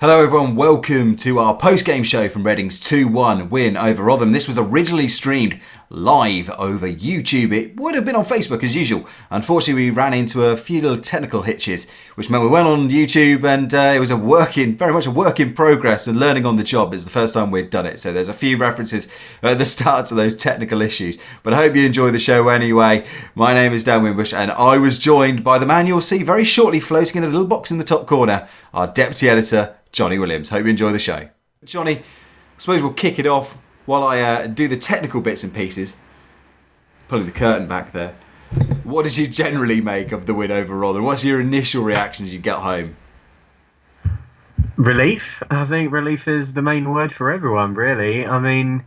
Hello everyone, welcome to our post-game show from Reading's 2-1 win over Rotherham. This was originally streamed live over YouTube. It would have been on Facebook as usual. Unfortunately, we ran into a few little technical hitches, which meant we went on YouTube and it was very much a work in progress and learning on the job. It's the first time we'd done it, so there's a few references at the start to those technical issues. But I hope you enjoy the show anyway. My name is Dan Wimbush and I was joined by the man you'll see very shortly floating in a little box in the top corner, our deputy editor, Johnny Williams. Hope you enjoy the show. Johnny, I suppose we'll kick it off while I do the technical bits and pieces. Pulling the curtain back there. What did you generally make of the win over Rotherham? What's your initial reaction as you get home? Relief. I think relief is the main word for everyone, really. I mean,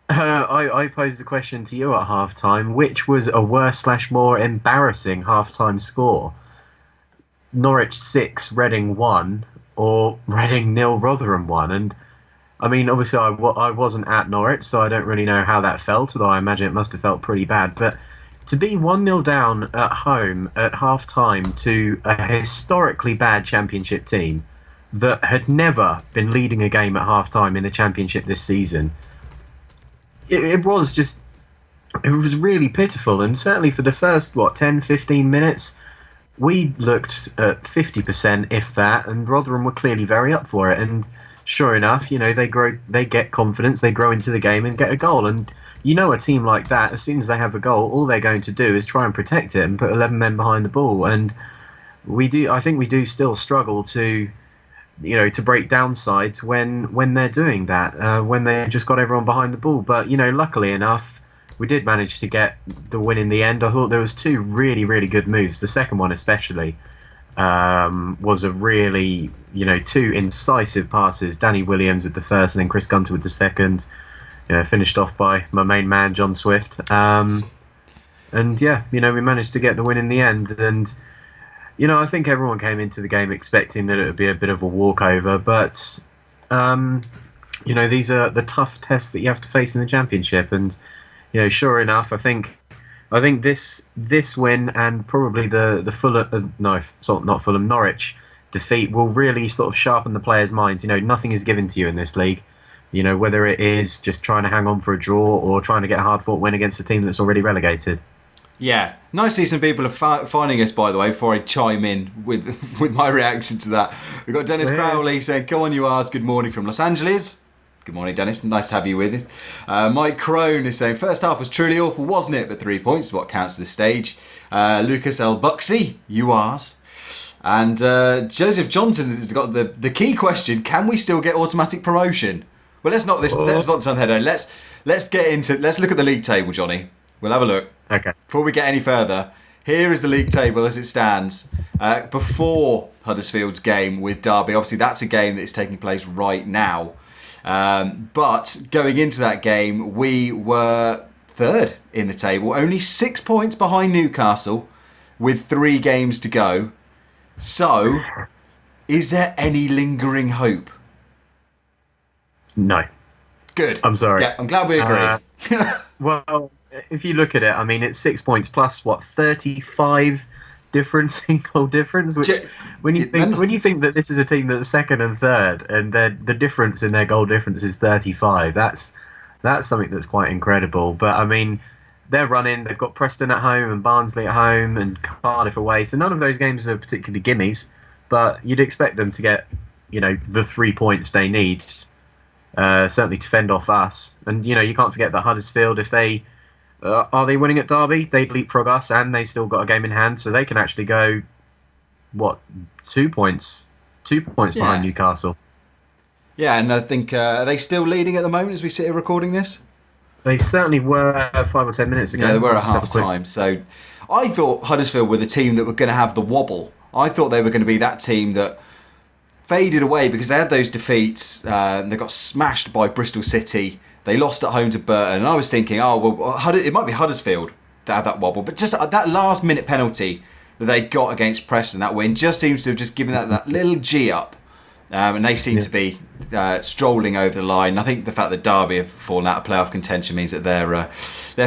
I posed the question to you at half-time, which was a worse/more embarrassing half-time score? Norwich 6, Reading 1, or Reading 0, Rotherham 1. And I mean, obviously I wasn't at Norwich, so I don't really know how that felt, although I imagine it must have felt pretty bad. But to be 1-0 down at home at half-time to a historically bad Championship team that had never been leading a game at half-time in the Championship this season, it was really pitiful. And certainly for the first, 10, 15 minutes, we looked at 50%, if that, and Rotherham were clearly very up for it. And sure enough, they get confidence, they grow into the game and get a goal. And a team like that, as soon as they have a goal, all they're going to do is try and protect it and put 11 men behind the ball. And I think we do still struggle to break down sides when they're doing that, when they just got everyone behind the ball. But luckily enough, we did manage to get the win in the end. I thought there was two really, really good moves. The second one especially was a really, two incisive passes. Danny Williams with the first and then Chris Gunter with the second. Finished off by my main man, John Swift. And yeah, we managed to get the win in the end. And, I think everyone came into the game expecting that it would be a bit of a walkover. But, these are the tough tests that you have to face in the Championship. And, sure enough, I think this win and probably the Fulham, not Fulham, Norwich defeat will really sort of sharpen the players' minds. Nothing is given to you in this league. Whether it is just trying to hang on for a draw or trying to get a hard-fought win against a team that's already relegated. Yeah, nice to see some people are finding us, by the way, before I chime in with my reaction to that. We've got Dennis Crowley saying, "Come on, you R's, good morning from Los Angeles." Good morning, Dennis. Nice to have you with us. Mike Crone is saying, first half was truly awful, wasn't it? But 3 points is what counts at this stage. Lucas L. Buxy, you R's. And Joseph Johnson has got the key question, can we still get automatic promotion? Well, let's not sound head on. Let's look at the league table, Johnny. We'll have a look. Okay. Before we get any further, here is the league table as it stands before Huddersfield's game with Derby. Obviously, that's a game that is taking place right now. But going into that game, we were third in the table, only 6 points behind Newcastle with 3 games to go. So, is there any lingering hope? No. Good. I'm sorry. Yeah, I'm glad we agree. Well, if you look at it, I mean, it's 6 points plus 35 goal difference. Which, when you think that this is a team that's second and third, and the difference in their goal difference is 35, that's something that's quite incredible. But I mean, they're running. They've got Preston at home and Barnsley at home and Cardiff away. So none of those games are particularly gimmies. But you'd expect them to get, the 3 points they need. Certainly to fend off us. And, you can't forget that Huddersfield, if they are they winning at Derby, they'd leapfrog us and they still got a game in hand, so they can actually go, 2 points behind Newcastle. Yeah, and I think, are they still leading at the moment as we sit here recording this? They certainly were 5 or 10 minutes ago. Yeah, they were at half-time. So I thought Huddersfield were the team that were going to have the wobble. I thought they were going to be that team that faded away because they had those defeats. They got smashed by Bristol City. They lost at home to Burton. And I was thinking, it might be Huddersfield that had that wobble. But just that last-minute penalty that they got against Preston, that win, just seems to have just given that little G up. And they seem to be strolling over the line. I think the fact that Derby have fallen out of playoff contention means that their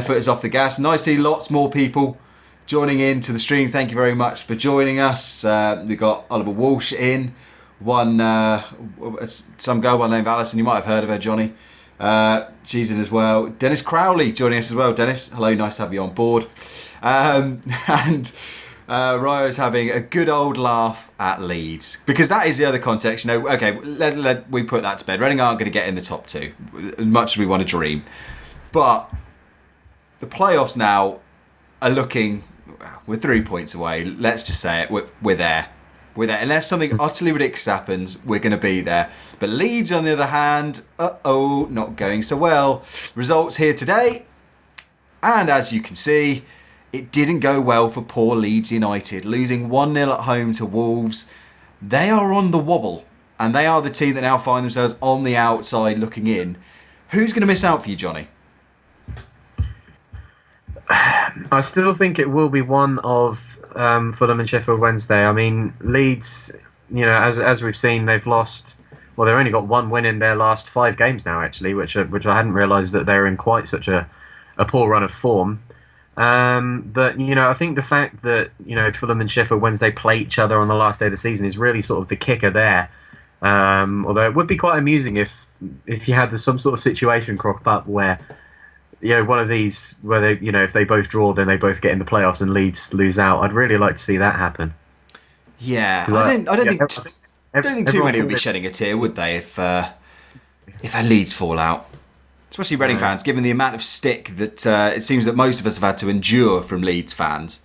foot is off the gas. Nice to see lots more people joining in to the stream. Thank you very much for joining us. We've got Oliver Walsh in. one some girl by the name of Alison. You might have heard of her, Johnny. She's in as well. Dennis Crowley joining us as well. Dennis, hello, nice to have you on board. And Ryo's having a good old laugh at Leeds, because that is the other context. Okay, we put that to bed. Reading aren't going to get in the top two, as much as we want to dream. But the playoffs now are looking, we're 3 points away. Let's just say it, we're there. We're there. Unless something utterly ridiculous happens, we're going to be there. But Leeds, on the other hand, not going so well. Results here today. And as you can see, it didn't go well for poor Leeds United. Losing 1-0 at home to Wolves. They are on the wobble. And they are the team that now find themselves on the outside looking in. Who's going to miss out for you, Johnny? I still think it will be one of Fulham and Sheffield Wednesday. I mean, Leeds, as we've seen, they've lost. Well, they've only got one win in their last 5 games now, actually, which I hadn't realised that they're in quite such a poor run of form. But I think the fact that Fulham and Sheffield Wednesday play each other on the last day of the season is really sort of the kicker there. Although it would be quite amusing if you had some sort of situation crop up where one of these where they if they both draw, then they both get in the playoffs and Leeds lose out. I'd really like to see that happen. Yeah, I don't think too many would be shedding a tear, would they, if Leeds fall out? Especially Reading fans, given the amount of stick that it seems that most of us have had to endure from Leeds fans.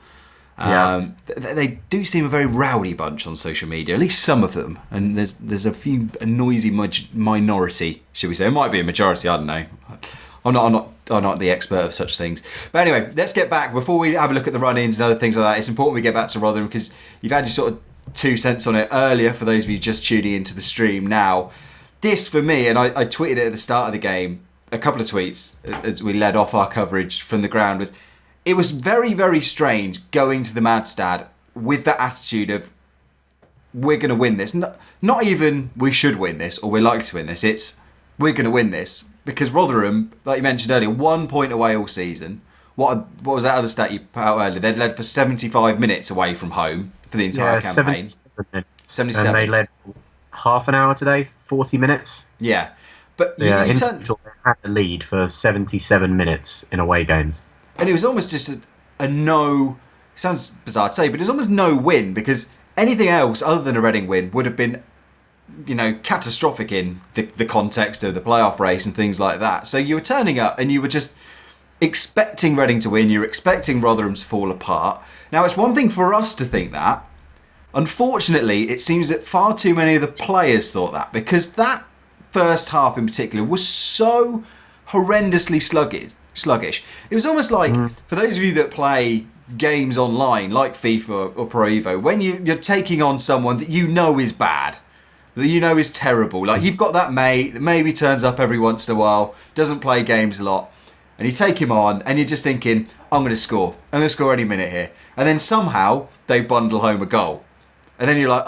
They do seem a very rowdy bunch on social media, at least some of them. And there's a noisy minority, should we say? It might be a majority, I don't know. I'm not the expert of such things. But anyway, let's get back. Before we have a look at the run-ins and other things like that, it's important we get back to Rotherham, because you've had your sort of 2 cents on it earlier for those of you just tuning into the stream now. This, for me, and I tweeted it at the start of the game, a couple of tweets as we led off our coverage from the ground, it was very, very strange going to the Madstad with that attitude of, we're going to win this. Not even we should win this or we're likely to win this. It's, we're going to win this. Because Rotherham, like you mentioned earlier, 1 point away all season. What was that other stat you put out earlier? They'd led for 75 minutes away from home for the entire campaign. 77. And they led half an hour today, 40 minutes. Yeah. But in total, they had the lead for 77 minutes in away games. And it was almost just a no... It sounds bizarre to say, but it was almost no win, because anything else other than a Reading win would have been, catastrophic in the context of the playoff race and things like that. So you were turning up and you were just expecting Reading to win. You're expecting Rotherham to fall apart. Now, it's one thing for us to think that. Unfortunately, it seems that far too many of the players thought that, because that first half in particular was so horrendously sluggish. It was almost like, for those of you that play games online like FIFA or Pro Evo, when you're taking on someone that you know is bad, that you know is terrible, like you've got that mate that maybe turns up every once in a while, doesn't play games a lot, and you take him on and you're just thinking, I'm going to score any minute here, and then somehow they bundle home a goal, and then you're like,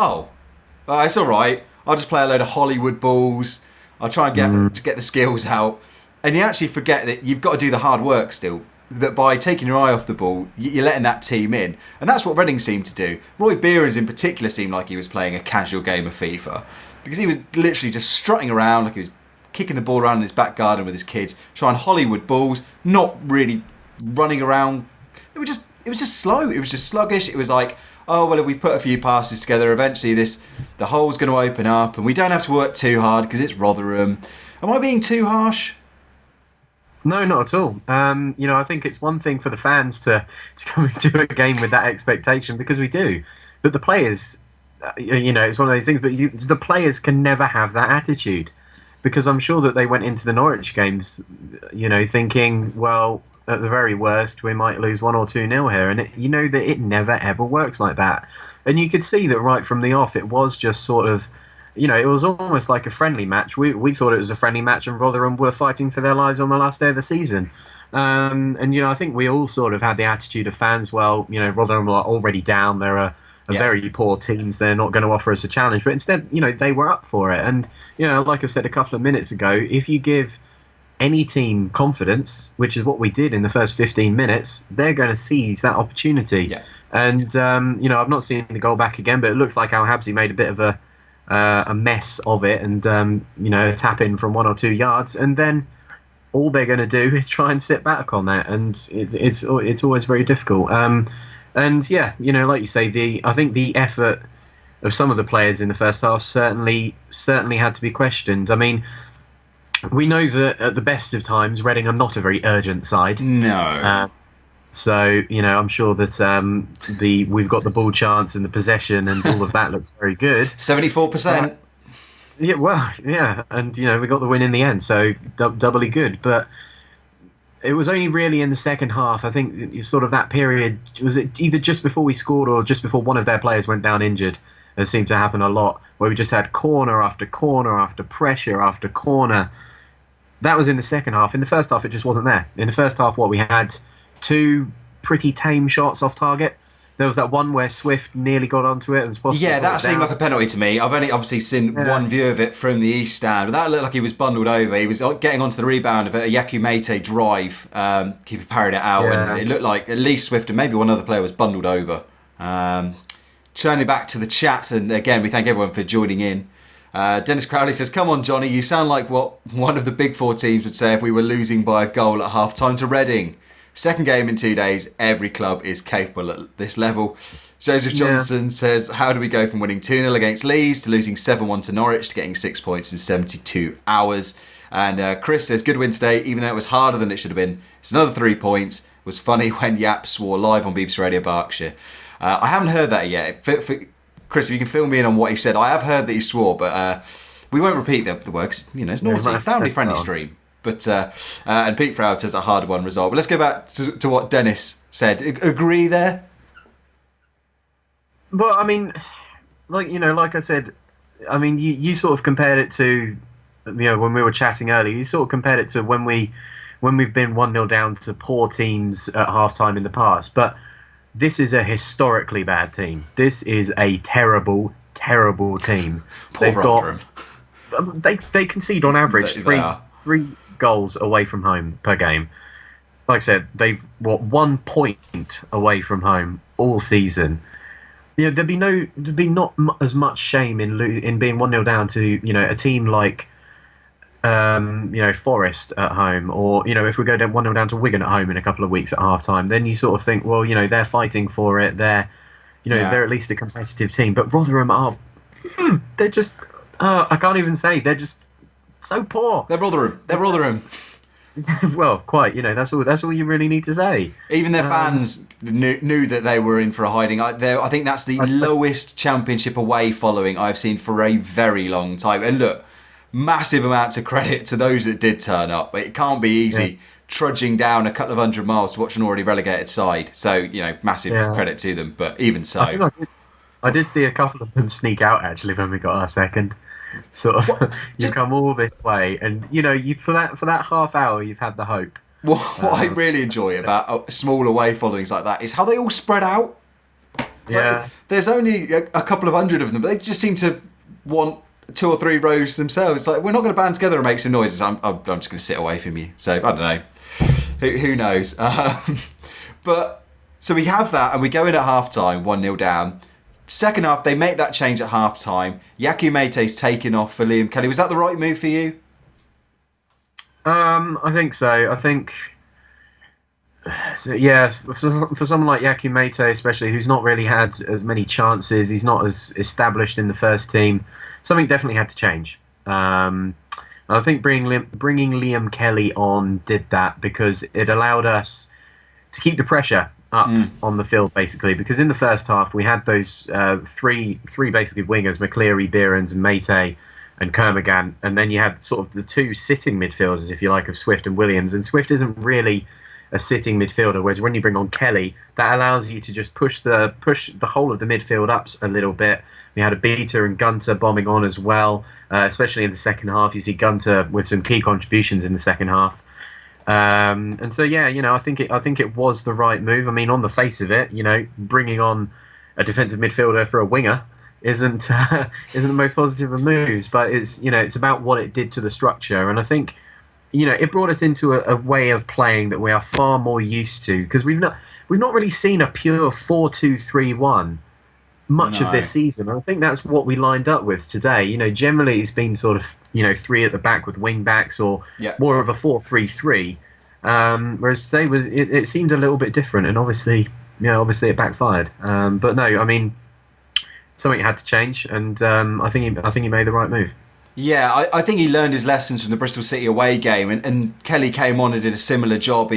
it's alright, I'll just play a load of Hollywood balls, I'll try and get the skills out. And you actually forget that you've got to do the hard work still. That by taking your eye off the ball, you're letting that team in. And that's what Reading seemed to do. Roy Behrens in particular seemed like he was playing a casual game of FIFA. Because he was literally just strutting around like he was kicking the ball around in his back garden with his kids, trying Hollywood balls, not really running around. It was just slow. It was just sluggish. It was like, if we put a few passes together, eventually the hole's going to open up and we don't have to work too hard because it's Rotherham. Am I being too harsh? No, not at all. I think it's one thing for the fans to come into a game with that expectation, because we do. But the players, it's one of those things, but the players can never have that attitude. Because I'm sure that they went into the Norwich games, thinking, well, at the very worst, we might lose 1 or 2-0 here. And that it never, ever works like that. And you could see that right from the off, it was just sort of, it was almost like a friendly match. We thought it was a friendly match, and Rotherham were fighting for their lives on the last day of the season. I think we all sort of had the attitude of fans, Rotherham are already down. They're a very poor team. They're not going to offer us a challenge. But instead, they were up for it. And, like I said a couple of minutes ago, if you give any team confidence, which is what we did in the first 15 minutes, they're going to seize that opportunity. Yeah. And, I've not seen the goal back again, but it looks like Al Habsi made a bit of a a mess of it, and a tap in from 1 or 2 yards, and then all they're going to do is try and sit back on that, and it's always very difficult. And yeah, like you say, I think the effort of some of the players in the first half certainly had to be questioned. I mean, we know that at the best of times, Reading are not a very urgent side. No. So I'm sure that we've got the ball chance and the possession and all of that looks very good. 74%. Yeah, well, yeah, and we got the win in the end, so doubly good. But it was only really in the second half. I think sort of that period, was it either just before we scored or just before one of their players went down injured? It seemed to happen a lot, where we just had corner after corner after pressure after corner. That was in the second half. In the first half, it just wasn't there. In the first half, we had 2 pretty tame shots off target. There was that one where Swift nearly got onto it. Yeah, that seemed like a penalty to me. I've only obviously seen one view of it from the east stand, but that looked like he was bundled over. He was getting onto the rebound of a Yaku Mete drive. Keeper parried it out, and it looked like at least Swift and maybe one other player was bundled over. Turning back to the chat, and again, we thank everyone for joining in. Dennis Crowley says, "Come on, Johnny, you sound like what one of the big 4 teams would say if we were losing by a goal at half-time to Reading. Second game in 2 days, every club is capable at this level." Joseph Johnson says, "How do we go from winning 2-0 against Leeds to losing 7-1 to Norwich to getting 6 points in 72 hours? And Chris says, "Good win today, even though it was harder than it should have been. It's another 3 points. It was funny when Yap swore live on BBC Radio Berkshire." I haven't heard that yet. Chris, if you can fill me in on what he said. I have heard that he swore, but we won't repeat the words. It's not a family-friendly stream. But and Pete Froud says a hard one result. But let's go back to what Dennis said. Agree there? Well, I mean, like I said, I mean, you sort of compared it to, when we were chatting earlier, you sort of compared it to when we've been 1-0 down to poor teams at halftime in the past. But this is a historically bad team. This is a terrible, terrible team. Poor Rotherham. They concede on average three goals away from home per game. Like I said, they've 1 point away from home all season. There'd be not as much shame in being 1-0 down to a team like Forest at home, or if we go 1-0 down to Wigan at home in a couple of weeks at half time, then you sort of think, well, they're fighting for it. They're they're at least a competitive team. But Rotherham they're just I can't even say, they're just so poor. They're Rotherham. Well, quite. That's all you really need to say. Even their fans knew that they were in for a hiding. I think that's the lowest Championship away following I've seen for a very long time. And look, massive amounts of credit to those that did turn up. It can't be easy trudging down a couple of 100 miles to watch an already relegated side. So, massive credit to them. But even so, I did see a couple of them sneak out actually when we got our second. Sort of, you come all this way, and you for that half hour, you've had the hope. What I really enjoy about small away followings like that is how they all spread out. Yeah, there's only a couple of 100 of them, but they just seem to want 2 or 3 rows themselves. It's like, we're not going to band together and make some noises. I'm just going to sit away from you. So I don't know. Who knows? But so we have that, and we go in at half time, 1-0 down. Second half, they make that change at half time. Yaku Mete's taken off for Liam Kelly. Was that the right move for you? I think so. I think, yeah, for someone like Yaku Mete, especially, who's not really had as many chances, he's not as established in the first team, something definitely had to change. I think bringing Liam Kelly on did that, because it allowed us to keep the pressure up on the field, basically, because in the first half we had those three basically wingers, McCleary, Behrens and Mete and Kermagan, and then you had sort of the 2 sitting midfielders, if you like, of Swift and Williams. And Swift isn't really a sitting midfielder, whereas when you bring on Kelly, that allows you to just push the whole of the midfield up a little bit. We had a Beta and Gunter bombing on as well, especially in the second half. You see Gunter with some key contributions in the second half. And so, yeah, I think it was the right move. I mean, on the face of it, bringing on a defensive midfielder for a winger isn't the most positive of moves, but it's about what it did to the structure. And I think, it brought us into a way of playing that we are far more used to, because we've not really seen a pure 4-2-3-1 much of No. this season. I think that's what we lined up with today. Generally it's been sort of, three at the back with wing backs or Yeah. more of a 4-3-3. Whereas today it seemed a little bit different, and obviously it backfired. But no, I mean, something had to change, and I think he made the right move. Yeah, I think he learned his lessons from the Bristol City away game, and Kelly came on and did a similar job.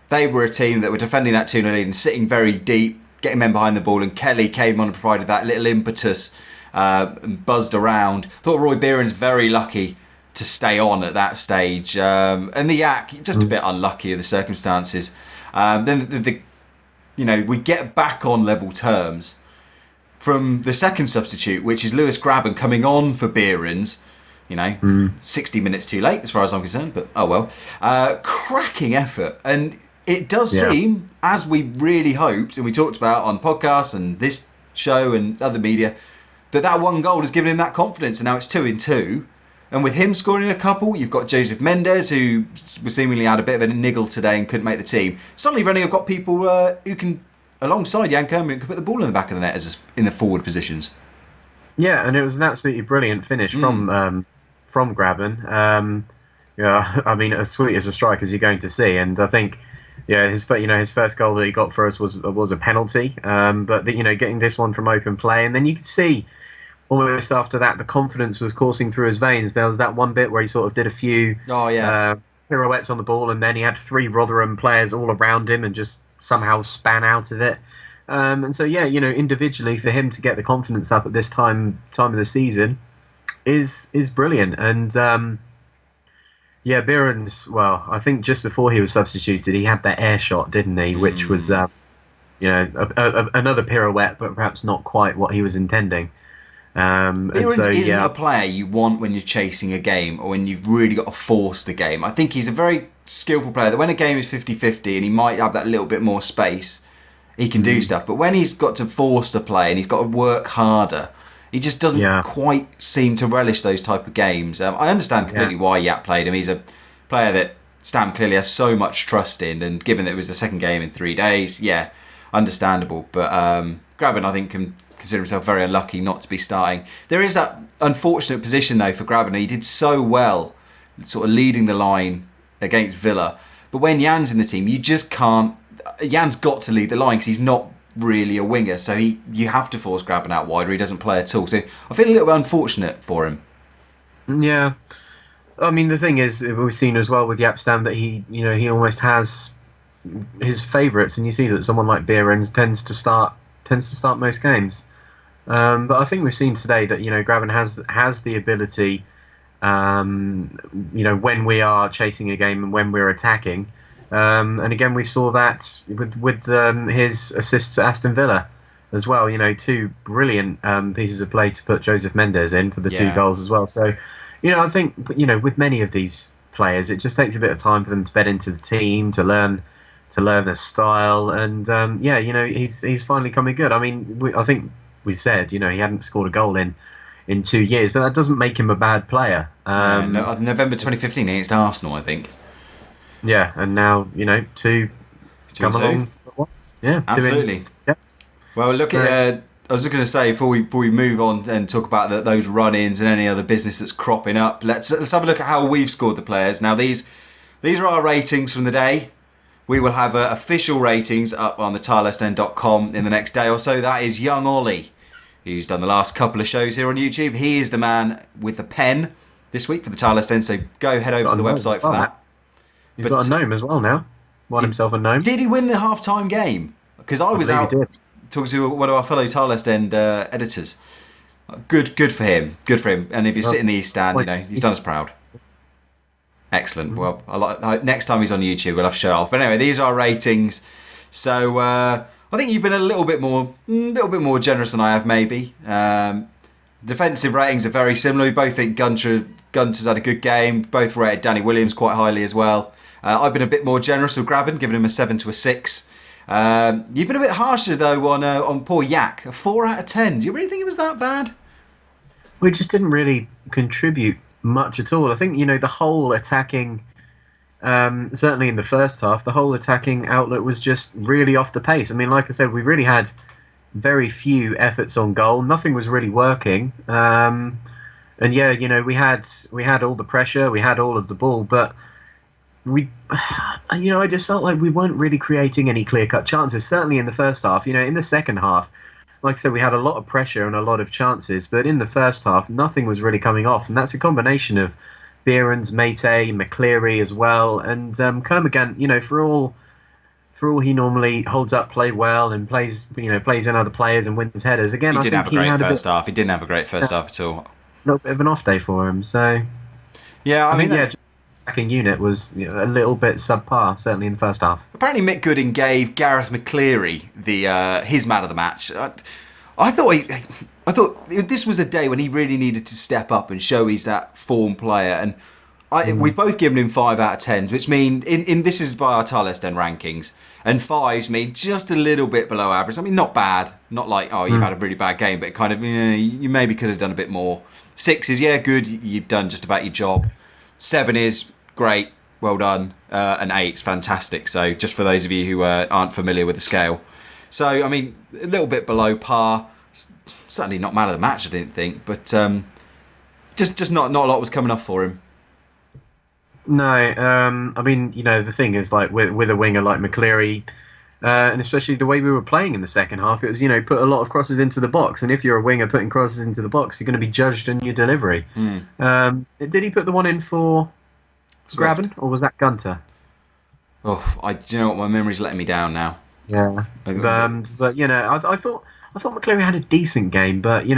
They were a team that were defending that 2-0 lead and sitting very deep, getting men behind the ball, and Kelly came on and provided that little impetus and buzzed around. Thought Roy Beeran's very lucky to stay on at that stage, and the Yak just a bit unlucky of the circumstances. Then we get back on level terms from the second substitute, which is Lewis Grabban coming on for Beerans. 60 minutes too late as far as I'm concerned, but oh well. Cracking effort, and it does seem, as we really hoped and we talked about on podcasts and this show and other media, that one goal has given him that confidence, and now it's 2-2. And with him scoring a couple, you've got Joseph Mendes, who seemingly had a bit of a niggle today and couldn't make the team. Suddenly running, I've got people who can, alongside Jan Kermit, can put the ball in the back of the net in the forward positions. Yeah, and it was an absolutely brilliant finish from Grabban. I mean, as sweet as a strike as you're going to see, and I think, his first goal that he got for us was a penalty. But getting this one from open play, and then you could see almost after that the confidence was coursing through his veins. There was that one bit where he sort of did a few pirouettes on the ball, and then he had 3 Rotherham players all around him and just somehow span out of it. And so individually for him to get the confidence up at this time of the season is brilliant. And Beerans, well, I think just before he was substituted, he had that air shot, didn't he? Which was another pirouette, but perhaps not quite what he was intending. Beerans isn't a player you want when you're chasing a game or when you've really got to force the game. I think he's a very skillful player that when a game is 50-50 and he might have that little bit more space, he can do stuff. But when he's got to force the play and he's got to work harder, he just doesn't quite seem to relish those type of games. I understand completely why Yap played him. He's a player that Stam clearly has so much trust in, and given that it was the second game in 3 days, understandable. But Grabban, I think, can consider himself very unlucky not to be starting. There is that unfortunate position though for Grabban. He did so well sort of leading the line against Villa, but when Jan's in the team you just can't. Jan's got to lead the line because he's not really a winger, so you have to force Grabban out wide or he doesn't play at all. So I feel a little bit unfortunate for him. Yeah, I mean the thing is, we've seen as well with Yapstam that he almost has his favourites, and you see that someone like Beerans tends to start most games. But I think we've seen today that Grabban has the ability, when we are chasing a game and when we're attacking. And again, we saw that with his assists to Aston Villa as well. 2 brilliant pieces of play to put Joseph Mendes in for the 2 goals as well. So, I think with many of these players, it just takes a bit of time for them to bed into the team, to learn their style, and he's finally coming good. I mean, I think we said he hadn't scored a goal in 2 years, but that doesn't make him a bad player. November 2015 against Arsenal, I think. Yeah, and now 2 come along at once. Yeah, absolutely. Well, look at. I was just going to say before we move on and talk about those run-ins and any other business that's cropping up. Let's have a look at how we've scored the players. Now these are our ratings from the day. We will have official ratings up on the tilewestend.com in the next day or so. That is young Ollie, who's done the last couple of shows here on YouTube. He is the man with the pen this week for the Tile West End, so go head over to the website for that. He's got a gnome as well now. Won himself a gnome. Did he win the half-time game? Because I was out talking to one of our fellow Tile West End editors. Good for him. Good for him. And if you sit in the East Stand, he's done us proud. Excellent. Well, next time he's on YouTube, we'll have to show off. But anyway, these are our ratings. So I think you've been a little bit more generous than I have, maybe. Defensive ratings are very similar. We both think Gunter's had a good game. Both rated Danny Williams quite highly as well. I've been a bit more generous with Grabban, giving him a 7 to a 6. You've been a bit harsher though on poor Yak, a 4 out of 10. Do you really think it was that bad? We just didn't really contribute much at all. I think the whole attacking, certainly in the first half, the whole attacking outlook was just really off the pace. I mean, like I said, we really had very few efforts on goal. Nothing was really working. And yeah, we had all the pressure, we had all of the ball, but we, I just felt like we weren't really creating any clear-cut chances. Certainly in the first half. In the second half, like I said, we had a lot of pressure and a lot of chances, but in the first half, nothing was really coming off, and that's a combination of Behrens, Mate, McCleary as well, and Kermorgant. For all he normally holds up play well and plays in other players and wins headers. Again, He I didn't think have a great he had first half. He didn't have a great first half at all. a little bit of an off day for him. So Yeah, I mean, just attacking unit was a little bit subpar, certainly in the first half. apparently Mick Gooden gave Gareth McCleary his man of the match. I thought this was a day when he really needed to step up and show he's that form player. And we've both given him 5 out of 10s, which mean in this is by our Talest End rankings, and 5s mean just a little bit below average. I mean, not bad, not like you've had a really bad game, but kind of you maybe could have done a bit more. 6 is good, you've done just about your job. 7 is great, well done, and 8 is fantastic. So just for those of you who aren't familiar with the scale. So, I mean, a little bit below par. Certainly not man of the match, I didn't think. But just not a lot was coming off for him. No, I mean, the thing is, like, with a winger like McCleary, and especially the way we were playing in the second half, it was, put a lot of crosses into the box. And if you're a winger putting crosses into the box, you're going to be judged on your delivery. Did he put the one in for Graben, or was that Gunter? Do you know what? My memory's letting me down now. Yeah, but I thought McCleary had a decent game, but he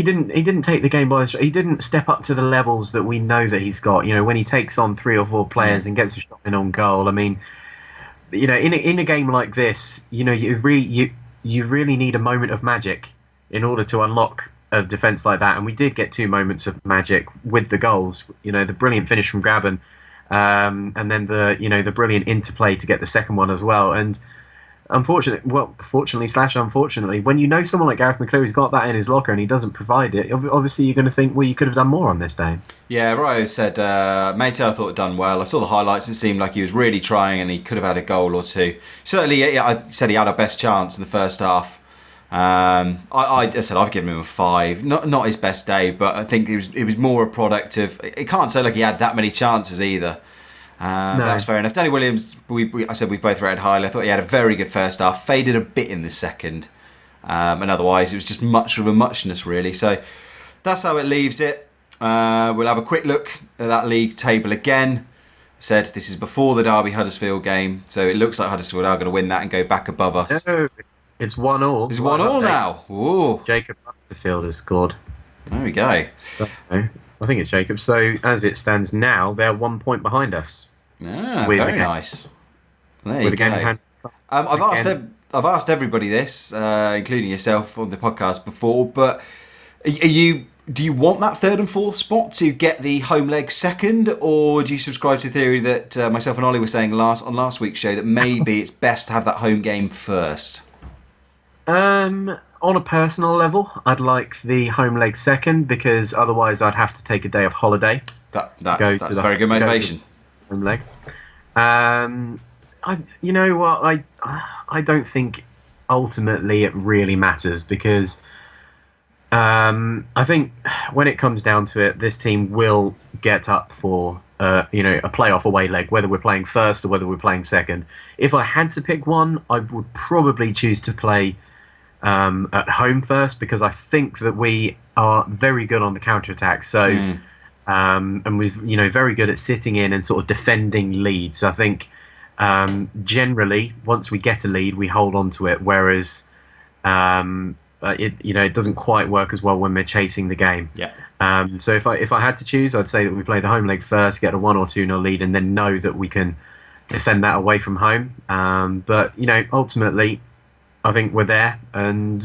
didn't take the game by the. He didn't step up to the levels that we know that he's got. When he takes on 3 or 4 players and gets something on goal. I mean, in a game like this, you really need a moment of magic in order to unlock a defence like that. And we did get 2 moments of magic with the goals. The brilliant finish from Graben. And then the brilliant interplay to get the second one as well. And fortunately, when someone like Gareth McCleary's got that in his locker and he doesn't provide it, obviously you're going to think, well, you could have done more on this day. Yeah, Ryo said, Mate, I thought he'd done well. I saw the highlights. It seemed like he was really trying and he could have had a goal or 2. Certainly, I said he had our best chance in the first half. I said I've given him a 5. Not his best day, but I think it was more a product of. It can't say like he had that many chances either. No. That's fair enough. Danny Williams, I said we both rated highly. I thought he had a very good first half. Faded a bit in the second, and otherwise it was just much of a muchness really. So that's how it leaves it. We'll have a quick look at that league table again. Said this is before the Derby Huddersfield game, so it looks like Huddersfield are going to win that and go back above us. No. It's 1-1. It's 1-1 now. Ooh. Jacob Huddersfield has scored. There we go. So, I think it's Jacob. So as it stands now, they're 1 point behind us. Very nice. There you go. I've asked everybody this, including yourself on the podcast before, but do you want that 3rd and 4th spot to get the home leg second, or do you subscribe to the theory that myself and Ollie were saying on last week's show that maybe it's best to have that home game first? On a personal level, I'd like the home leg second because otherwise I'd have to take a day of holiday. That's very good motivation. Home leg. You know what? I don't think ultimately it really matters because I think when it comes down to it, this team will get up for a playoff away leg, whether we're playing first or whether we're playing second. If I had to pick one, I would probably choose to play at home first because I think that we are very good on the counter-attack. So, and we've very good at sitting in and sort of defending leads. I think generally once we get a lead, we hold on to it. Whereas it doesn't quite work as well when we're chasing the game. Yeah. So if I had to choose, I'd say that we play the home leg first, get a 1 or 2-0 lead, and then know that we can defend that away from home. But ultimately, I think we're there, and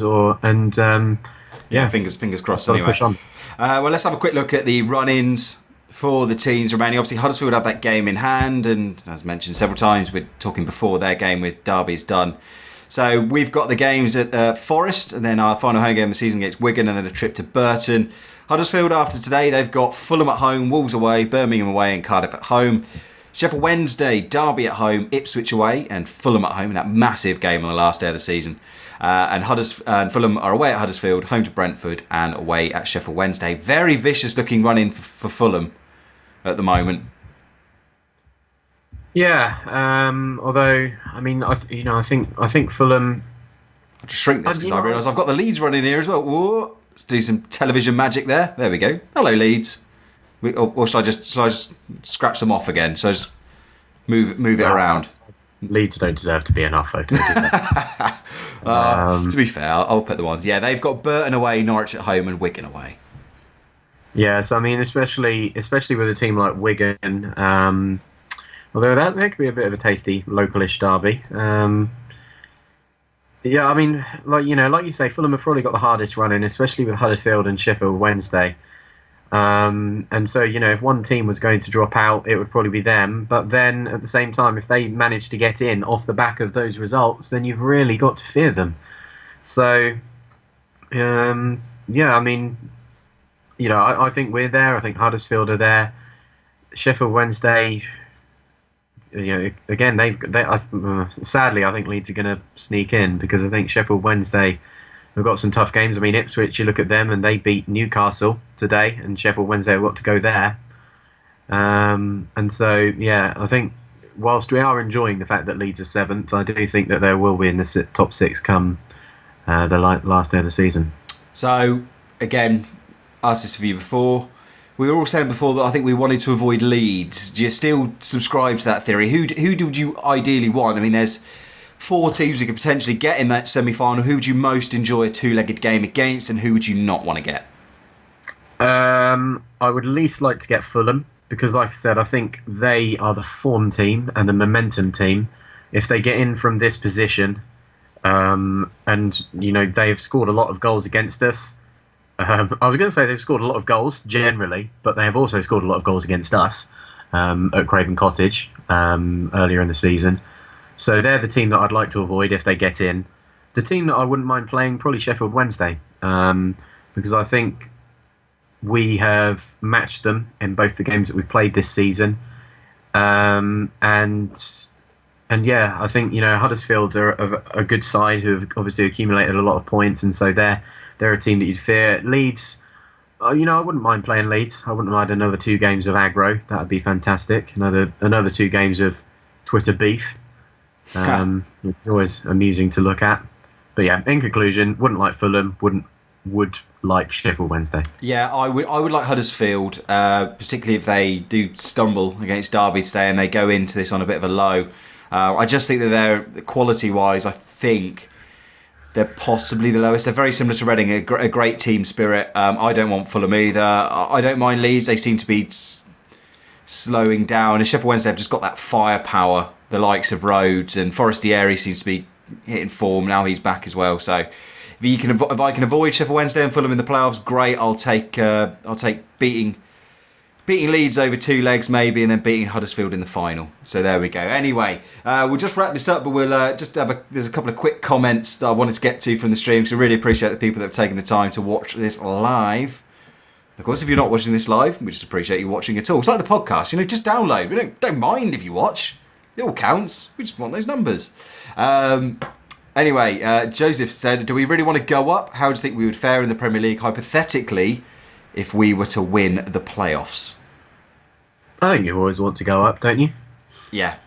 fingers crossed. Anyway, push on. Well, let's have a quick look at the run-ins for the teams remaining. Obviously, Huddersfield have that game in hand, and as mentioned several times, we're talking before their game with Derby is done. So we've got the games at Forest, and then our final home game of the season against Wigan, and then a trip to Burton. Huddersfield after today, they've got Fulham at home, Wolves away, Birmingham away, and Cardiff at home. Sheffield Wednesday, Derby at home, Ipswich away, and Fulham at home in that massive game on the last day of the season. And Fulham are away at Huddersfield, home to Brentford, and away at Sheffield Wednesday. Very vicious looking run in for Fulham at the moment. Yeah, although I think Fulham. I'll just shrink this because I realise I've got the Leeds running here as well. Whoa, let's do some television magic there. There we go. Hello, Leeds. Or shall I just scratch them off again? So I just move it around. Leeds don't deserve to be an off photo. To be fair, I'll put them on. Yeah, they've got Burton away, Norwich at home, and Wigan away. Yes, I mean, especially with a team like Wigan. Although that could be a bit of a tasty localish derby. Yeah, I mean, like you say, Fulham have probably got the hardest run in, especially with Huddersfield and Sheffield Wednesday. And so, if one team was going to drop out, it would probably be them. But then, at the same time, if they manage to get in off the back of those results, then you've really got to fear them. So, yeah, I mean, I think we're there. I think Huddersfield are there. Sheffield Wednesday, again, sadly, I think Leeds are going to sneak in because I think Sheffield Wednesday have got some tough games. I mean, Ipswich, you look at them and they beat Newcastle today, and Sheffield Wednesday have got to go there. And so, yeah, I think whilst we are enjoying the fact that Leeds are 7th, I do think that there will be in the top 6 come the last day of the season. So, again, asked this of you before. We were all saying before that I think we wanted to avoid Leeds. Do you still subscribe to that theory? Who would you ideally want? I mean, there's 4 teams we could potentially get in that semi-final. Who would you most enjoy a 2-legged game against, and who would you not want to get? I would least like to get Fulham because, like I said, I think they are the form team and the momentum team. If they get in from this position, and they've scored a lot of goals against us. I was going to say they've scored a lot of goals generally, but they have also scored a lot of goals against us at Craven Cottage earlier in the season. So they're the team that I'd like to avoid if they get in. The team that I wouldn't mind playing, probably Sheffield Wednesday, because I think we have matched them in both the games that we've played this season. And yeah, I think Huddersfield are a good side who have obviously accumulated a lot of points, and so they're a team that you'd fear. Leeds, I wouldn't mind playing Leeds. I wouldn't mind another 2 games of aggro. That would be fantastic. Another 2 games of Twitter beef. It's always amusing to look at. But yeah, in conclusion, wouldn't like Fulham. Would like Sheffield Wednesday. Yeah, I would like Huddersfield, particularly if they do stumble against Derby today and they go into this on a bit of a low. I just think that they're quality-wise, I think they're possibly the lowest. They're very similar to Reading, a great team spirit. I don't want Fulham either. I don't mind Leeds. They seem to be slowing down. And Sheffield Wednesday have just got that firepower, the likes of Rhodes, and Forestieri seems to be hitting form. Now he's back as well. So if I can avoid Sheffield Wednesday and Fulham in the playoffs, great. I'll take beating Leeds over 2 legs maybe, and then beating Huddersfield in the final. So there we go. Anyway, we'll just wrap this up, but we'll there's a couple of quick comments that I wanted to get to from the stream, so I really appreciate the people that have taken the time to watch this live. Of course, if you're not watching this live, we just appreciate you watching at all. It's like the podcast, just download. We don't mind if you watch. It all counts. We just want those numbers. Anyway, Joseph said, do we really want to go up? How do you think we would fare in the Premier League, hypothetically, if we were to win the playoffs? I think you always want to go up, don't you? Yeah,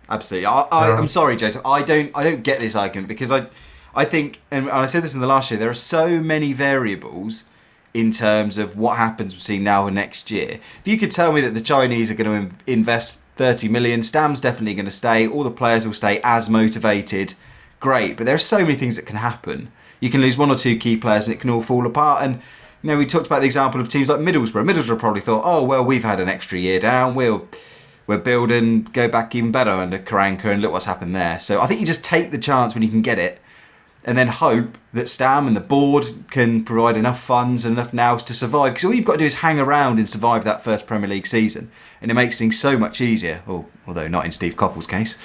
absolutely. I'm sorry, Joseph. I don't get this argument because I think, and I said this in the last year, there are so many variables in terms of what happens between now and next year. If you could tell me that the Chinese are going to invest 30 million, Stam's definitely going to stay, all the players will stay as motivated, great. But there are so many things that can happen. You can lose 1 or 2 key players and it can all fall apart. And we talked about the example of teams like Middlesbrough. Middlesbrough probably thought, oh, well, we've had an extra year down. We're building, go back even better under Karanka, and look what's happened there. So I think you just take the chance when you can get it and then hope that Stam and the board can provide enough funds and enough nows to survive. Because all you've got to do is hang around and survive that first Premier League season. And it makes things so much easier. Although not in Steve Coppell's case.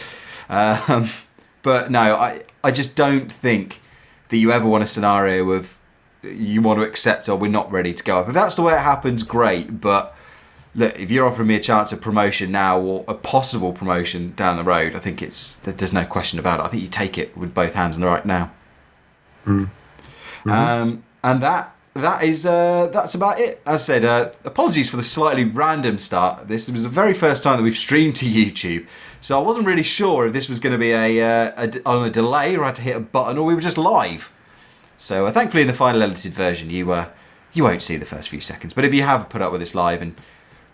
But no, I just don't think that you ever want a scenario of you want to accept, or we're not ready to go up. If that's the way it happens, great. But look, if you're offering me a chance of promotion now or a possible promotion down the road, I think there's no question about it. I think you take it with both hands on the right now. And that's about it. As I said, apologies for the slightly random start of this. It was the very first time that we've streamed to YouTube, so I wasn't really sure if this was going to be on a delay or I had to hit a button, or we were just live. So thankfully in the final edited version you won't see the first few seconds, but if you have put up with this live and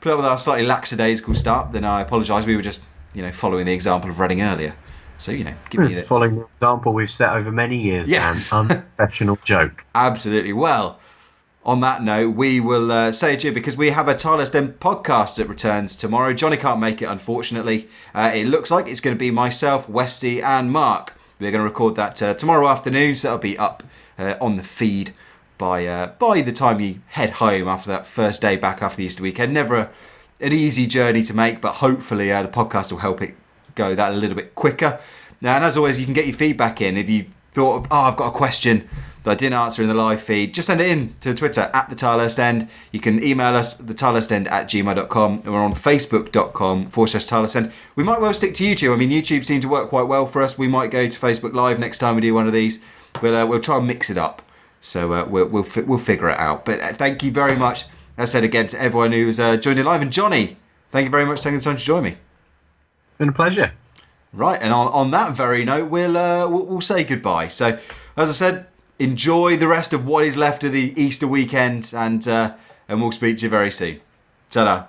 put up with our slightly lackadaisical start, then I apologise. We were just following the example of Reading earlier. So, give me the... Following the example we've set over many years, yeah. And unprofessional joke. Absolutely. Well, on that note, we will say adieu because we have a Tilehurst End podcast that returns tomorrow. Johnny can't make it, unfortunately. It looks like it's going to be myself, Westy and Mark. We're going to record that tomorrow afternoon, so that'll be up on the feed by the time you head home after that first day back after the Easter weekend. Never an easy journey to make, but hopefully the podcast will help it go that a little bit quicker. Now, and as always, you can get your feedback in. If you thought, I've got a question that I didn't answer in the live feed, just send it in to Twitter at the Tilehurst End. You can email us thetilehurstend@gmail.com, and we're on facebook.com/Tilehurst End. We might well stick to YouTube. I mean, YouTube seemed to work quite well for us. We might go to Facebook Live next time we do one of these. We'll try and mix it up. So we'll figure it out. But thank you very much, as I said again, to everyone who's joined in live. And Johnny, thank you very much for taking the time to join me. Been a pleasure. Right, and on that very note, we'll say goodbye. So, as I said, enjoy the rest of what is left of the Easter weekend, and we'll speak to you very soon. Ta-da.